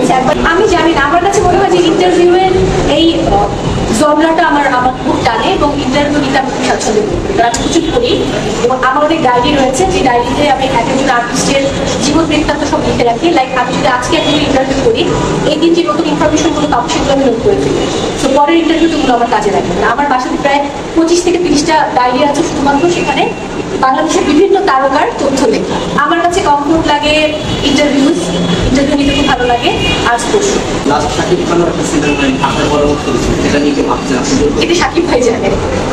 হয়েছে একবার। আমি জানি না, আমার কাছে মনে হয় যে ইন্টারভিউয়ের এই জনরাটা আমার খুব টানে এবং ইন্টারভিউ নিতে আমি খুব স্বাচ্ছন্দ্য করি। আমি প্রচুর পড়ি এবং আমার অনেক ডায়েরি রয়েছে, যে ডায়েরিতে আমি একজন আর্টিস্টের জীবন বৃত্তান্ত সব লিখে রাখি। লাইক আমি যদি আজকে একজন ইন্টারভিউ করি, এই দিন যে নতুন ইনফরমেশনগুলো পাবো সেগুলো আমি নোট করে ফেলি। তো পরের ইন্টারভিউগুলো আমার কাজে লাগে না। আমার বাসাতে প্রায় 25 থেকে 30টা ডায়েরি আছে শুধুমাত্র সেখানে বাংলাদেশের বিভিন্ন তারকার তথ্য লেখা। আমার কাছে কমফোর্ট লাগে ইন্টারভিউ নিতে খুব ভালো লাগে। আজ পরশু এটা শাকিব ভাই জানে।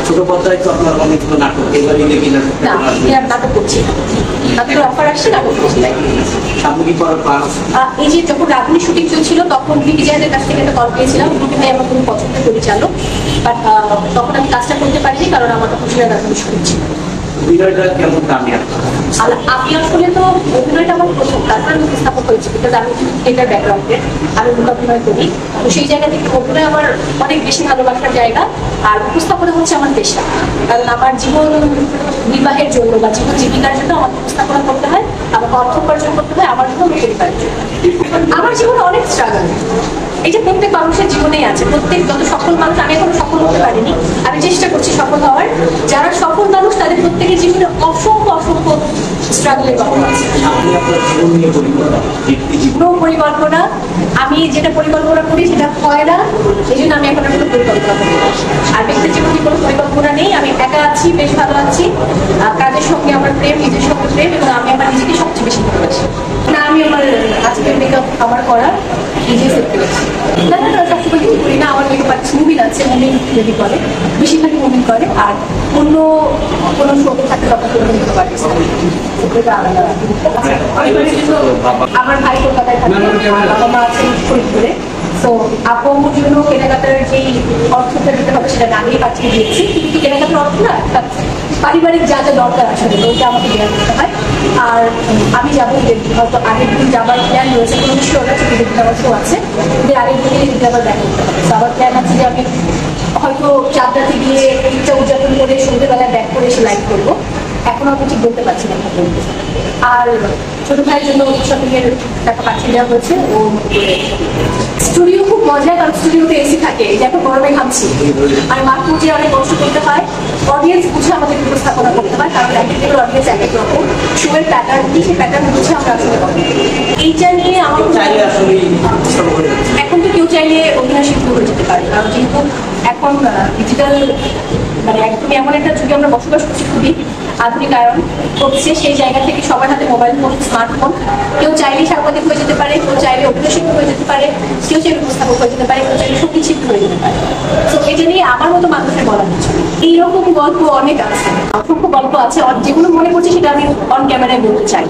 ছোট পর্দায় তো আপনার অনেকগুলো নাটক, এবার নাটক করছি, নাটকের অফার আসছে, নাটক করছি। সামনে কি করার প্ল্যান আছে? এই যে যখন রাধুনি শুটিং চলছিল তখন বিপি জাহাজের কাছ থেকে একটা কল পেয়েছিলাম। বিপি ভাই আমার খুব পছন্দের পরিচালক, বাট তখন আমি কাজটা করতে পারিনি কারণ আমার তখন ছিল রাধুনি শুটিং ছিল। অভিনয়টা কেমন দামি? আমি আসলে তো অভিনয়টা আমার প্রথম, তারপর আমি উপস্থাপক হয়েছি, বিকজ আমি থিয়েটার ব্যাকগ্রাউন্ডের, আমি অভিনয় করি। তো সেই জায়গা থেকে অভিনয় আমার অনেক বেশি ভালোবাসার জায়গা, আর উপস্থাপনা হচ্ছে আমার পেশা। কারণ আমার জীবন নির্বাহের জন্য বা জীবন জীবিকার জন্য আমাকে উপস্থাপনা করতে হয়, আমাকে অর্থ উপার্জন করতে হয়, আমার জন্য পরিবারের জন্য। আমার জীবনে অনেক স্ট্রাগল, এই যে প্রত্যেক মানুষের জীবনেই আছে। প্রত্যেক যত সফল মানুষ, আমি এখনো সফল হতে পারিনি, আমি চেষ্টা করছি সফল হওয়ার। যারা সফল মানুষ তাদের প্রত্যেকের জীবনে অসংখ্য অসংখ্য স্ট্রাগলের গল্প আছে। পরিকল্পনা, আমি যেটা পরিকল্পনা করি সেটা হয় না, এই জন্য আমি এখন কোনো পরিকল্পনা করি। আর ব্যক্তির জীবনে কোনো পরিকল্পনা নেই, আমি একা আছি, বেশ ভালো আছি। কাজের সঙ্গে আমার প্রেম, নিজের সঙ্গে প্রেম, এবং আমি আমার নিজেকে সবচেয়ে বেশি ভালোবাসি। না, আমি আমার আজকের মেকআপ আমার করা নিজে সেট করেছি। না না না, সবসময় কিছু করি না। আমার মেকআপ আর্টিস্ট মুমিন আছে, মুমিন যদি করে, বেশিরভাগই মুমিন করে। আর অন্য কোনো শোতে থাকে তখন কোনো মেকআপ আর্টিস্ট আলাদা। আমার ভাই কলকাতায় থাকে, বাবা মা আছে ফরিদপুরে। তো আপু আম্মুর জন্য কেনাকাটার যেই অর্থটা দিতে হবে সেটা আগেই পাঠিয়ে দিয়েছি, কিন্তু কেনাকাটার অর্থ না পারিবারিক যা যা দরকার আসলে ওইটা আমাকে দেওয়া করতে হয়। আর আমি যাবো হয়তো আগের দিন যাবার প্ল্যান রয়েছে, কোনো শো আছে, দিন যাওয়ার শো আছে, ওদের আগের দিনে যদি আবার ব্যাক করতে হবে। তো আবার প্ল্যান আছে যে আমি হয়তো চাঁদরাতে গিয়ে ইচ্ছা উদযাপন করে সন্ধ্যেবেলায় ব্যাক করে এসে লাইভ করবো। এখন আমি ঠিক বলতে পারছি না। আর ছোট ভাইয়ের জন্য শপিংয়ের টাকা পাঠিয়ে দেওয়া হয়েছে। ও স্টুডিও খুব মজা, কারণ স্টুডিওতে এসি থাকে, যে এখন গরমে ঘামছি। আর মাঠ মুজে অনেক কষ্ট করতে হয়, অডিয়েন্স বুঝে আমাদের উপস্থাপনা করতে হয়, কারণ এক এক অডিয়েন্স এক এক রকম। শোয়ের প্যাটার্ন কি, সেই প্যাটার্ন বুঝে আমরা আসলে করবো। এইটা নিয়ে আমার এখন তো কেউ চাইলে অভিনয় শিল্পী হয়ে যেতে পারে, কারণ যেহেতু এখন ডিজিটাল মানে একদমই এমন একটা যুগে আমরা বসবাস করছি, খুবই আধুনিকায়ন করছে। সেই জায়গা থেকে সবার হাতে মোবাইল ফোন, স্মার্টফোন। কেউ চাইলেই সাংবাদিক হয়ে যেতে পারে, কেউ চাইলে অভিনয় শিল্পী হয়ে যেতে পারে, কেউ চাইলে উপস্থাপক হয়ে যেতে পারে, কেউ চাইলে সঙ্গীত শিল্পী হয়ে যেতে পারে। তো এটা নিয়ে আমার মতো মানুষের বলার কিছু এইরকম গল্প অনেক আছে, অসংখ্য গল্প আছে, যেগুলো মনে করছি সেটা আমি অন ক্যামেরায় বলতে চাই।